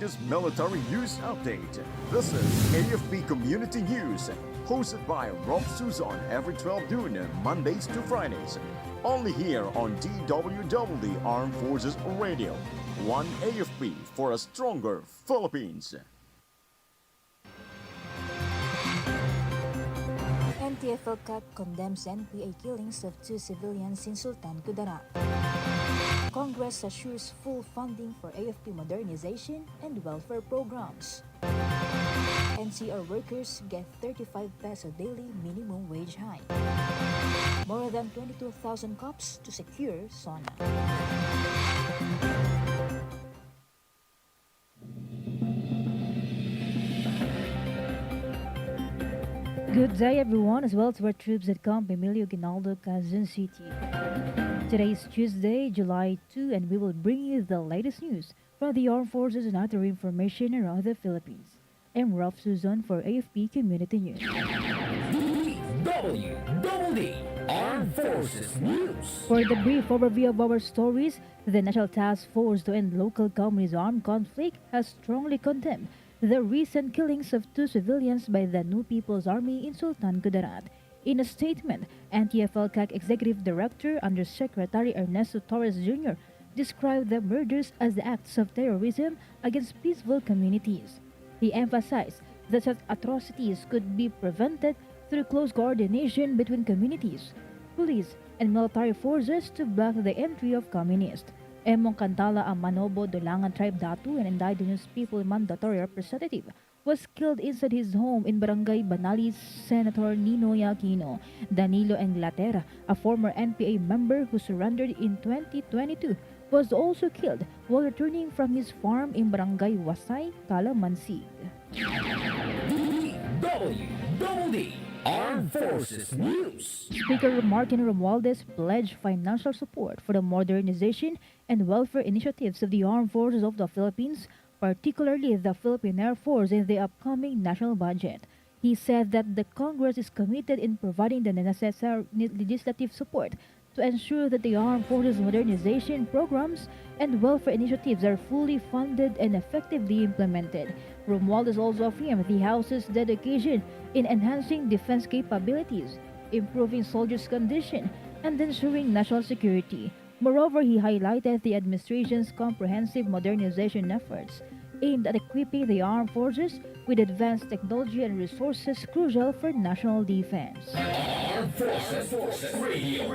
latest military news update. This is AFP Community News, hosted by Rob Suzon every 12 noon, Mondays to Fridays. Only here on DWDD Armed Forces Radio. One AFP for a stronger Philippines. NTF-CAC condemns NPA killings of 2 civilians in Sultan Kudarat. Congress assures full funding for AFP modernization and welfare programs. NCR workers get 35 peso daily minimum wage hike. More than 22,000 cops to secure SONA. Good day everyone, as well to our troops at Camp Emilio Ginaldo, Quezon City. Today is Tuesday, July 2, and we will bring you the latest news from the Armed Forces and other information around the Philippines. I'm Ralph Suzon for AFP Community News. DWDD Armed Forces News. For the brief overview of our stories, the National Task Force to End Local Communist Armed Conflict has strongly condemned the recent killings of 2 civilians by the New People's Army in Sultan Kudarat. In a statement, NTF-CAC Executive Director Undersecretary Ernesto Torres Jr. described the murders as acts of terrorism against peaceful communities. He emphasized that such atrocities could be prevented through close coordination between communities, police, and military forces to block the entry of communists. Emong Cantala, a Manobo Dolangan tribe datu and indigenous people mandatory representative, was killed inside his home in Barangay Banali. Senator Ninoy Aquino. Danilo Englatera, a former NPA member who surrendered in 2022, was also killed while returning from his farm in Barangay Wasay, Calamansig. DWDD Armed Forces News. Speaker Martin Romualdez pledged financial support for the modernization and welfare initiatives of the Armed Forces of the Philippines, particularly the Philippine Air Force, in the upcoming national budget. He said that the Congress is committed in providing the necessary legislative support to ensure that the Armed Forces modernization programs and welfare initiatives are fully funded and effectively implemented. Romualdez also affirmed the House's dedication in enhancing defense capabilities, improving soldiers' condition, and ensuring national security. Moreover, he highlighted the administration's comprehensive modernization efforts aimed at equipping the armed forces with advanced technology and resources crucial for national defense. Armed Forces Radio.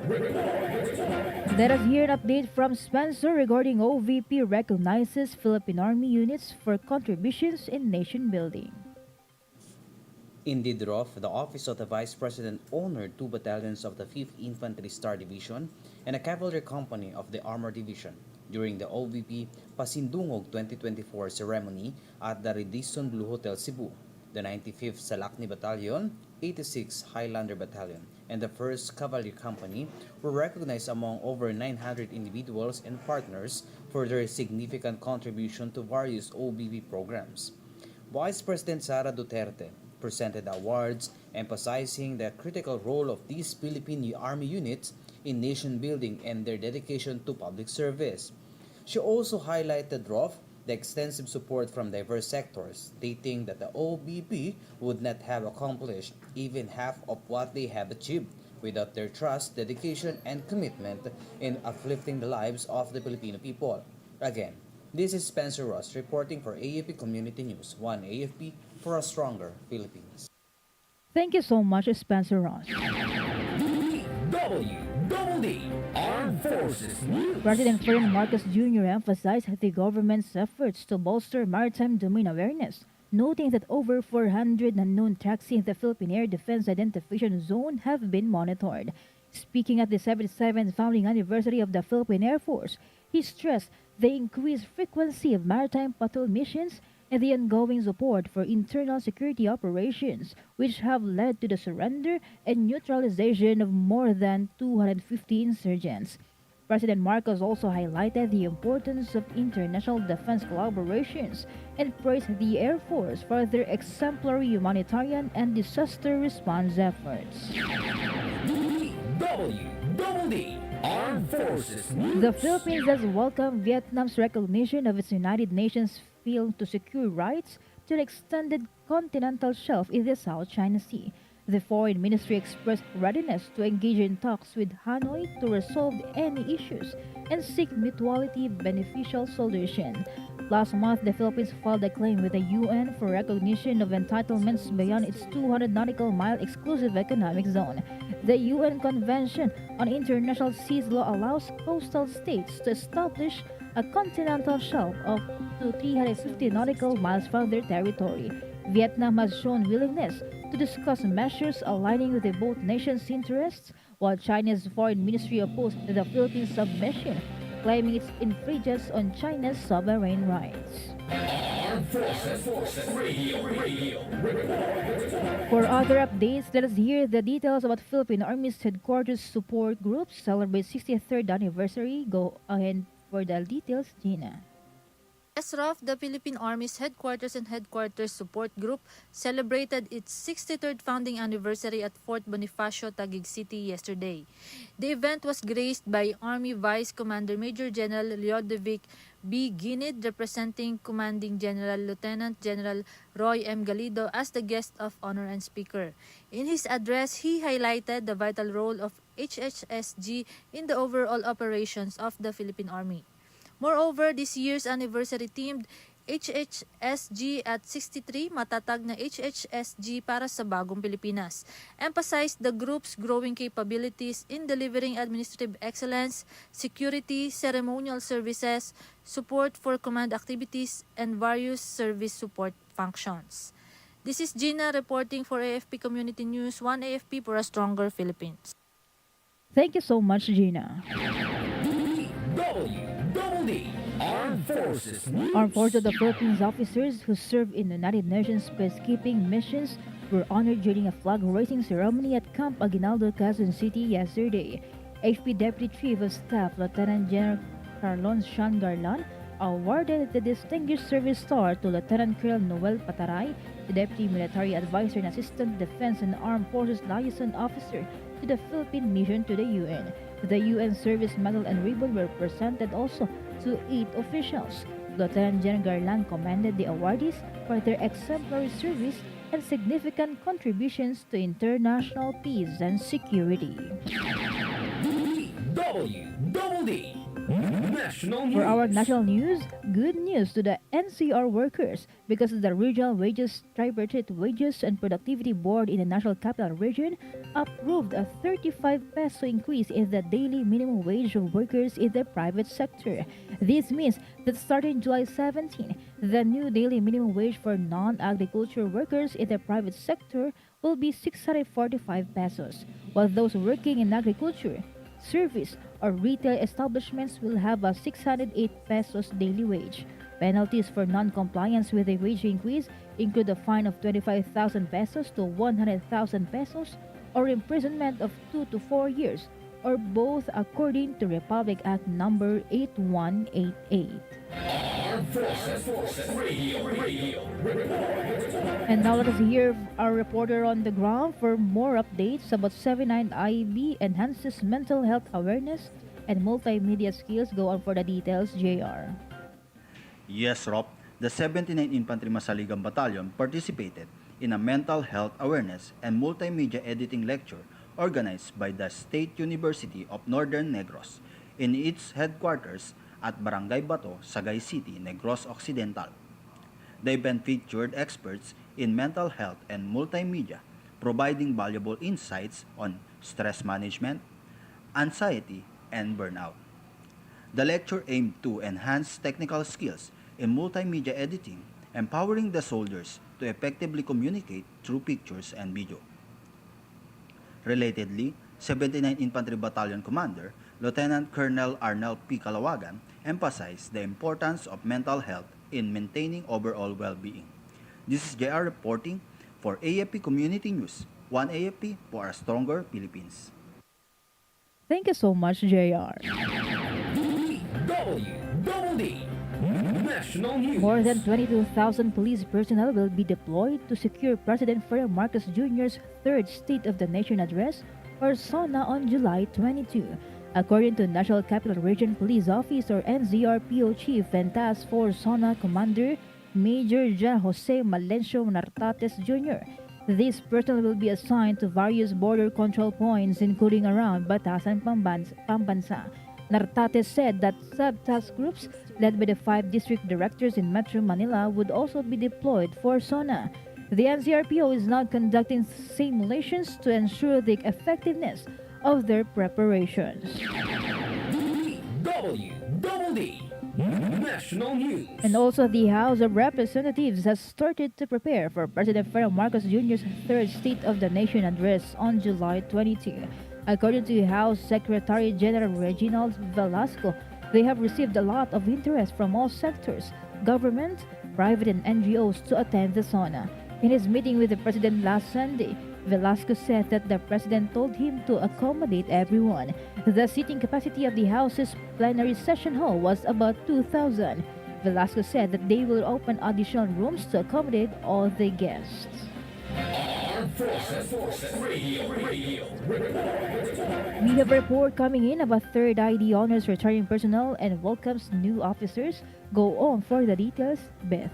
Report. Let us hear an update from Spencer regarding OVP recognizes Philippine Army units for contributions in nation building. Indeed, Rolf, the Office of the Vice President honored 2 battalions of the 5th Infantry Star Division and a cavalry company of the Armor Division during the OVP Pasindungog 2024 ceremony at the Radisson Blue Hotel, Cebu. The 95th Salakni Battalion, 86th Highlander Battalion, and the 1st Cavalry Company were recognized among over 900 individuals and partners for their significant contribution to various OVP programs. Vice President Sara Duterte presented awards emphasizing the critical role of these Philippine Army units in nation building and their dedication to public service. She also highlighted the extensive support from diverse sectors, stating that the OBP would not have accomplished even half of what they have achieved without their trust, dedication, and commitment in uplifting the lives of the Filipino people. Again, this is Spencer Ross reporting for AFP Community News, one AFP for a stronger Philippines. Thank you so much, Spencer Ross. DWDD Armed Forces News. President Ferdinand Marcos Jr. emphasized the government's efforts to bolster maritime domain awareness, noting that over 400 unknown taxis in the Philippine Air Defense Identification Zone have been monitored. Speaking at the 77th founding anniversary of the Philippine Air Force, he stressed the increased frequency of maritime patrol missions and the ongoing support for internal security operations, which have led to the surrender and neutralization of more than 250 insurgents. President Marcos also highlighted the importance of international defense collaborations and praised the Air Force for their exemplary humanitarian and disaster response efforts. DWDD Armed Forces News. The Philippines has welcomed Vietnam's recognition of its United Nations failed to secure rights to the extended continental shelf in the South China Sea. The Foreign Ministry expressed readiness to engage in talks with Hanoi to resolve any issues and seek mutually beneficial solutions. Last month, the Philippines filed a claim with the UN for recognition of entitlements beyond its 200 nautical mile exclusive economic zone. The UN Convention on International Seas Law allows coastal states to establish a continental shelf of to 350 nautical miles from their territory. Vietnam has shown willingness to discuss measures aligning with the both nations' interests, while China's foreign ministry opposed the Philippines' submission, claiming it infringes on China's sovereign rights. Armed Forces Radio Report. For other updates, let us hear the details about Philippine Army's headquarters support groups celebrate 63rd anniversary. Go ahead for the details, Gina. Yes, Raf, the Philippine Army's Headquarters and Headquarters Support Group celebrated its 63rd founding anniversary at Fort Bonifacio, Taguig City yesterday. The event was graced by Army Vice Commander Major General Leodovic B. Ginid, representing Commanding General Lieutenant General Roy M. Galido as the guest of honor and speaker. In his address, he highlighted the vital role of HHSG in the overall operations of the Philippine Army. Moreover, this year's anniversary themed HHSG at 63, matatag na HHSG para sa bagong Pilipinas, emphasized the group's growing capabilities in delivering administrative excellence, security, ceremonial services, support for command activities, and various service support functions. This is Gina reporting for AFP Community News, 1 AFP for a stronger Philippines. Thank you so much, Gina. DWDD Armed Forces News. Armed Forces of the Philippines officers who serve in United Nations peacekeeping missions were honored during a flag-raising ceremony at Camp Aguinaldo, Quezon City yesterday. AFP Deputy Chief of Staff Lieutenant General Carlon Sean Garlan awarded the Distinguished Service Star to Lieutenant Colonel Noel Pataray, the Deputy Military Advisor and Assistant Defense and Armed Forces Liaison Officer to the Philippine mission to the UN. The UN Service Medal and Ribbon were presented also to 8 officials. Lieutenant General Garland commended the awardees for their exemplary service and significant contributions to international peace and security. DWDD National News. For our national news, good news to the NCR workers because the Regional Wages Tripartite Wages and Productivity Board in the National Capital Region approved a 35 peso increase in the daily minimum wage of workers in the private sector. This means that starting July 17, the new daily minimum wage for non-agriculture workers in the private sector will be 645 pesos, while those working in agriculture, service, or retail establishments will have a 608 pesos daily wage. Penalties for non-compliance with the wage increase include a fine of 25,000 pesos to 100,000 pesos or imprisonment of 2 to 4 years, or both according to Republic Act number 8188. Armed Forces Radio Report. And now let us hear our reporter on the ground for more updates about 79 IB enhances mental health awareness and multimedia skills. Go on for the details, JR. Yes, Rob. The 79 Infantry Masaligang Battalion participated in a mental health awareness and multimedia editing lecture organized by the State University of Northern Negros in its headquarters at Barangay Bato, Sagay City, Negros Occidental. The event featured experts in mental health and multimedia, providing valuable insights on stress management, anxiety, and burnout. The lecture aimed to enhance technical skills in multimedia editing, empowering the soldiers to effectively communicate through pictures and video. Relatedly, 79 Infantry Battalion Commander Lieutenant Colonel Arnel P. Calawagan emphasized the importance of mental health in maintaining overall well-being. This is JR reporting for AFP Community News, 1 AFP for a stronger Philippines. Thank you so much, JR. DWDD National News. More than 22,000 police personnel will be deployed to secure President Ferdinand Marcos Jr.'s third State of the Nation address, or SONA, on July 22. According to National Capital Region Police Office or NCRPO Chief and Task Force SONA Commander Major General Jose Malencio Nartates Jr., this personnel will be assigned to various border control points including around Batasan, Pambansa. Nartates said that sub-task groups led by the 5 district directors in Metro Manila would also be deployed for SONA. The NCRPO is now conducting simulations to ensure the effectiveness of their preparations. DWDD National News. And also, the House of Representatives has started to prepare for President Ferdinand Marcos Jr.'s third State of the Nation address on July 22. According to House Secretary General Reginald Velasco, they have received a lot of interest from all sectors, government, private, and NGOs to attend the SONA. In his meeting with the President last Sunday, Velasco said that the President told him to accommodate everyone. The seating capacity of the House's plenary session hall was about 2,000. Velasco said that they will open additional rooms to accommodate all the guests. Armed Forces Radio Report. We have a report coming in about third ID honors returning personnel and welcomes new officers. Go on for the details, Beth.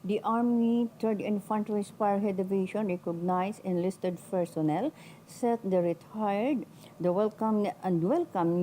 The Army 3rd Infantry Spearhead Division recognized enlisted personnel, set the retired, the welcome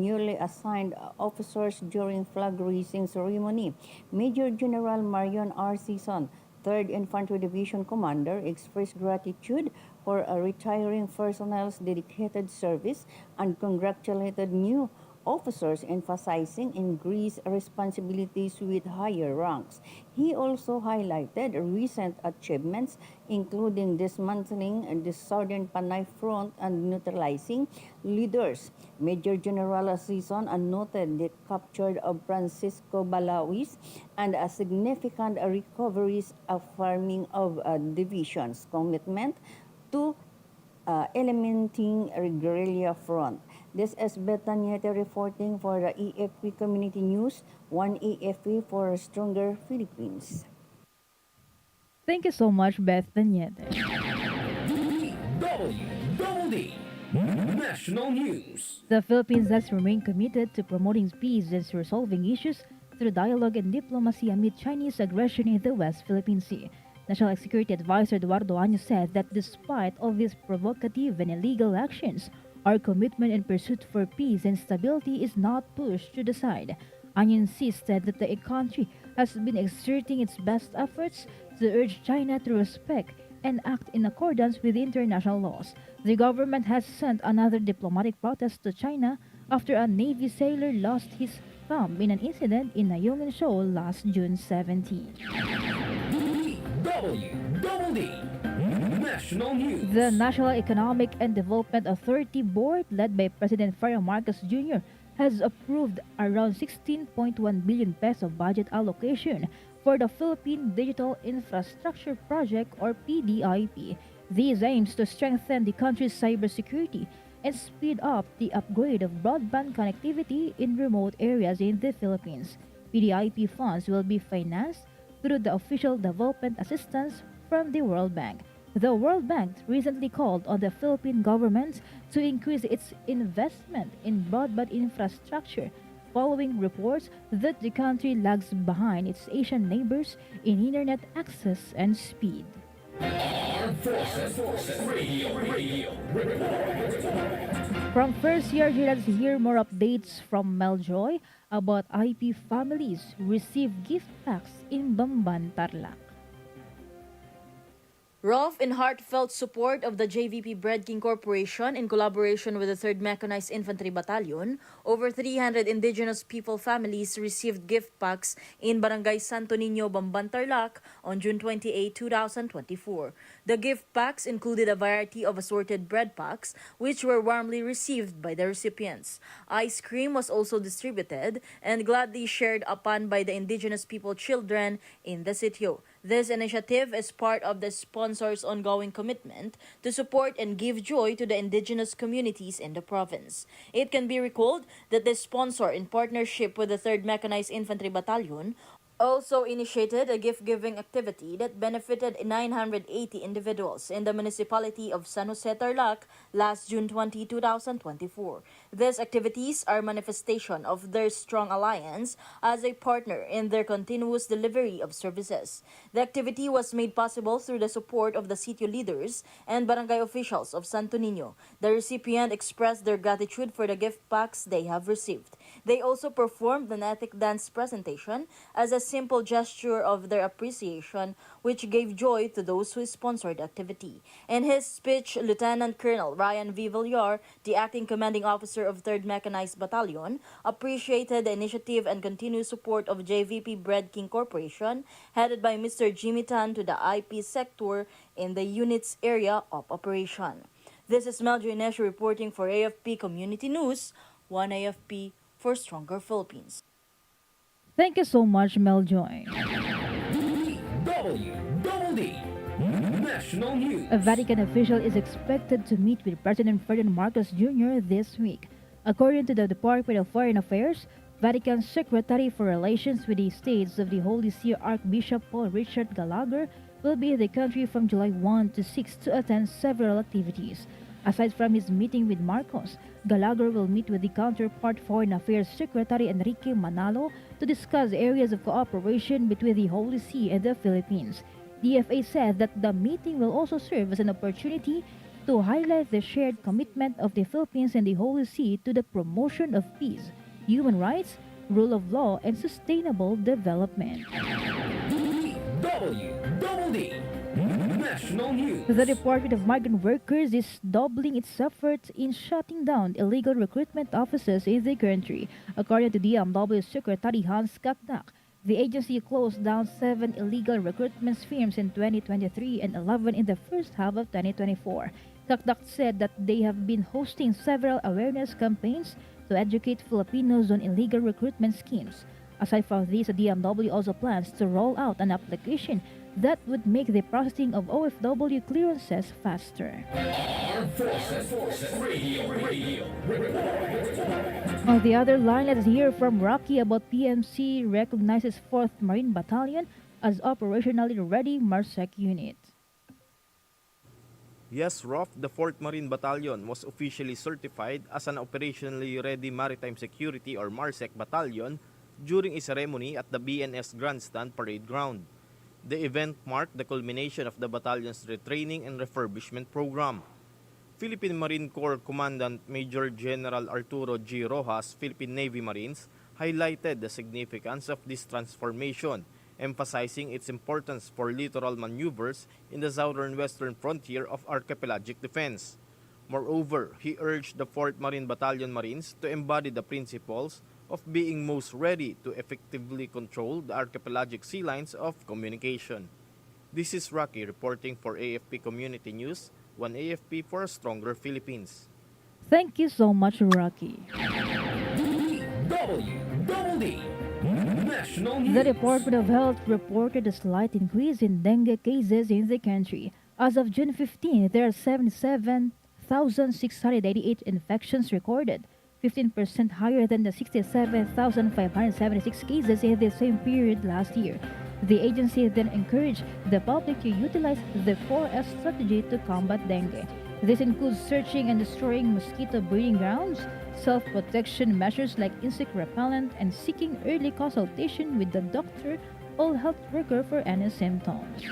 newly assigned officers during flag raising ceremony. Major General Marion R. Sison, 3rd Infantry Division Commander, expressed gratitude for retiring personnel's dedicated service and congratulated new officers, emphasizing increased responsibilities with higher ranks. He also highlighted recent achievements, including dismantling the Southern Panay Front and neutralizing leaders. Major General Sison noted the capture of Francisco Balawis and a significant recoveries, affirming of division's commitment to eliminating a guerrilla front. This is Beth Tanyete reporting for the AFP Community News, one AFP for a stronger Philippines. Thank you so much, Beth Tanyete. DWDD National News. The Philippines has remained committed to promoting peace and resolving issues through dialogue and diplomacy amid Chinese aggression in the West Philippine Sea. National Security Advisor Eduardo Año said that despite all these provocative and illegal actions, our commitment and pursuit for peace and stability is not pushed to the side. Año insisted that the country has been exerting its best efforts to urge China to respect and act in accordance with international laws. The government has sent another diplomatic protest to China after a Navy sailor lost his thumb in an incident in Nayungan Shoal last June 17. DWDD National News. The National Economic and Development Authority Board, led by President Ferdinand Marcos Jr., has approved around 16.1 billion peso budget allocation for the Philippine Digital Infrastructure Project or PDIP. This aims to strengthen the country's cybersecurity and speed up the upgrade of broadband connectivity in remote areas in the Philippines. PDIP funds will be financed through the official development assistance from the World Bank. The World Bank recently called on the Philippine government to increase its investment in broadband infrastructure, following reports that the country lags behind its Asian neighbors in internet access and speed. Armed Forces Radio Report. From First Year, let's hear more updates from Meljoy about IP families who receive gift packs in Bamban, Tarlac. Rough and heartfelt support of the JVP Bread King Corporation in collaboration with the 3rd Mechanized Infantry Battalion, over 300 indigenous people families received gift packs in Barangay Santo Niño, Bamban, Tarlac on June 28, 2024. The gift packs included a variety of assorted bread packs, which were warmly received by the recipients. Ice cream was also distributed and gladly shared upon by the indigenous people children in the sitio. This initiative is part of the sponsor's ongoing commitment to support and give joy to the indigenous communities in the province. It can be recalled that the sponsor, in partnership with the 3rd Mechanized Infantry Battalion, also initiated a gift-giving activity that benefited 980 individuals in the municipality of San Jose Tarlac last June 2024. These activities are manifestation of their strong alliance as a partner in their continuous delivery of services. The activity was made possible through the support of the city leaders and barangay officials of Santo Niño. The recipient expressed their gratitude for the gift packs they have received. They also performed an ethnic dance presentation as a simple gesture of their appreciation, which gave joy to those who sponsored the activity. In his speech, Lieutenant Colonel Ryan V. Villar, the acting commanding officer of 3rd Mechanized Battalion, appreciated the initiative and continued support of JVP Bread King Corporation, headed by Mr. Jimmy Tan, to the IP sector in the unit's area of operation. This is Meljo Inesio reporting for AFP Community News, 1 AFP for Stronger Philippines. Thank you so much, Meljoy. DWDD National News. A Vatican official is expected to meet with President Ferdinand Marcos Jr. this week. According to the Department of Foreign Affairs, Vatican Secretary for Relations with the States of the Holy See Archbishop Paul Richard Gallagher will be in the country from July 1 to 6 to attend several activities. Aside from his meeting with Marcos, Gallagher will meet with the counterpart Foreign Affairs Secretary Enrique Manalo to discuss areas of cooperation between the Holy See and the Philippines. DFA said that the meeting will also serve as an opportunity to highlight the shared commitment of the Philippines and the Holy See to the promotion of peace, human rights, rule of law, and sustainable development. DWDD National News. The Department of Migrant Workers is doubling its efforts in shutting down illegal recruitment offices in the country. According to DMW Secretary Hans Kakdak, the agency closed down 7 illegal recruitment firms in 2023 and 11 in the first half of 2024. Kakdak said that they have been hosting several awareness campaigns to educate Filipinos on illegal recruitment schemes. Aside from this, the DMW also plans to roll out an application that would make the processing of OFW clearances faster. Armed Forces Radio. On the other line, let's hear from Rocky about PMC recognizes 4th Marine Battalion as operationally ready MARSEC unit. Yes, Rof, the 4th Marine Battalion was officially certified as an operationally ready maritime security or MARSEC battalion during a ceremony at the BNS Grandstand Parade Ground. The event marked the culmination of the battalion's retraining and refurbishment program. Philippine Marine Corps Commandant Major General Arturo G. Rojas, Philippine Navy Marines, highlighted the significance of this transformation, emphasizing its importance for littoral maneuvers in the southern western frontier of archipelagic defense. Moreover, he urged the 4th Marine Battalion Marines to embody the principles of being most ready to effectively control the archipelagic sea lines of communication. This is Rocky reporting for AFP Community News, 1 AFP for a Stronger Philippines. Thank you so much, Rocky. DWDD National News. The Department of Health reported a slight increase in dengue cases in the country. As of June 15, there are 77,688 infections recorded, 15% higher than the 67,576 cases in the same period last year. The agency then encouraged the public to utilize the 4S strategy to combat dengue. This includes searching and destroying mosquito breeding grounds, self-protection measures like insect repellent, and seeking early consultation with the doctor or health worker for any symptoms.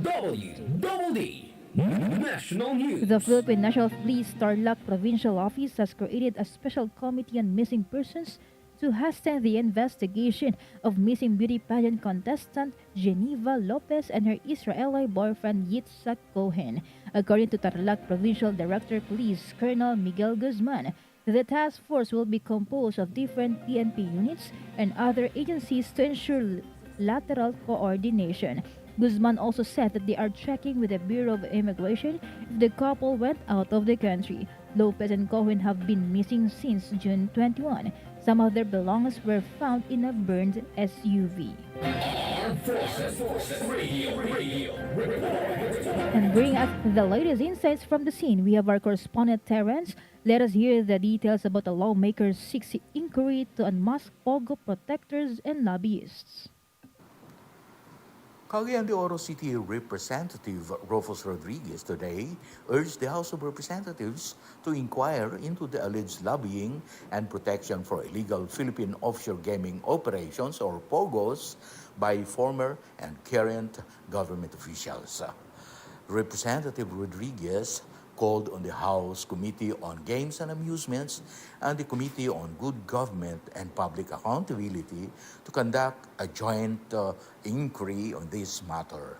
DWDD National News. The Philippine National Police Tarlac Provincial Office has created a special committee on missing persons to hasten the investigation of missing beauty pageant contestant Geneva Lopez and her Israeli boyfriend Yitzhak Cohen. According to Tarlac Provincial Director Police Colonel Miguel Guzman, the task force will be composed of different PNP units and other agencies to ensure lateral coordination. Guzman also said that they are checking with the Bureau of Immigration if the couple went out of the country. Lopez and Cohen have been missing since June 21. Some of their belongings were found in a burned SUV. Armed Forces Radio Report. And bring us the latest insights from the scene, we have our correspondent Terrence. Let us hear the details about the Lawmaker's 6 inquiry to unmask POGO protectors and lobbyists. Cagayan de Oro City Representative Rufus Rodriguez today urged the House of Representatives to inquire into the alleged lobbying and protection for illegal Philippine offshore gaming operations, or POGOs, by former and current government officials. Representative Rodriguez called on the House Committee on Games and Amusements and the Committee on Good Government and Public Accountability to conduct a joint inquiry on this matter.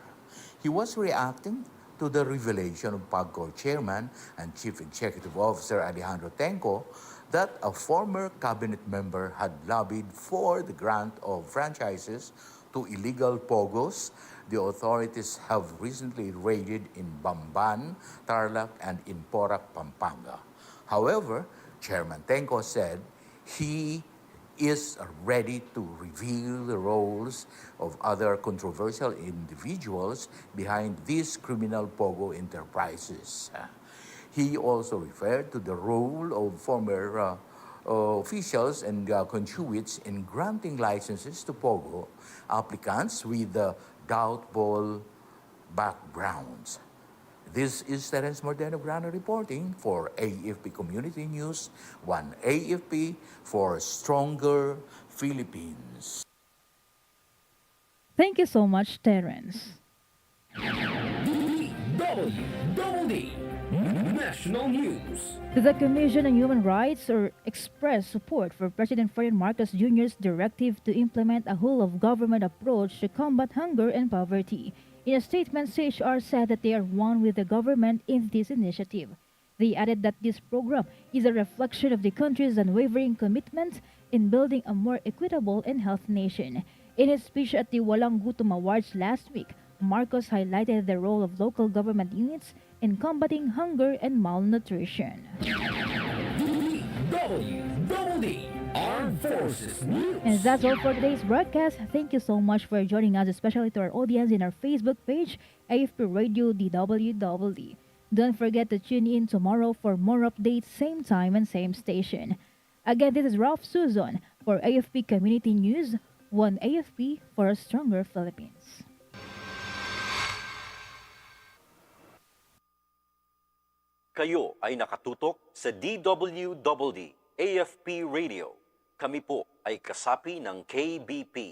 He was reacting to the revelation of POGO Chairman and Chief Executive Officer Alejandro Tenco that a former cabinet member had lobbied for the grant of franchises to illegal POGOs the authorities have recently raided in Bamban, Tarlac, and in Porac, Pampanga. However, Chairman Tenco said he is ready to reveal the roles of other controversial individuals behind these criminal POGO enterprises. He also referred to the role of former officials and conduits in granting licenses to POGO applicants with doubtful backgrounds. This is Terence Mordeno Grano reporting for AFP Community News, 1 AFP for Stronger Philippines. Thank you so much, Terrence. DWDD National News. The Commission on Human Rights expressed support for President Ferdinand Marcos Jr.'s directive to implement a whole-of-government approach to combat hunger and poverty. In a statement, CHR said that they are one with the government in this initiative. They added that this program is a reflection of the country's unwavering commitment in building a more equitable and healthy nation. In his speech at the Walang Gutom Awards last week, Marcos highlighted the role of local government units in combating hunger and malnutrition. DWDD Armed Forces News. And that's all for today's broadcast. Thank you so much for joining us, especially to our audience in our Facebook page, AFP Radio DWDD. Don't forget to tune in tomorrow for more updates, same time and same station. Again, this is Ralph Suzon for AFP Community News, 1 AFP for a Stronger Philippines. Kayo ay nakatutok sa DWDD AFP Radio. Kami po ay kasapi ng KBP.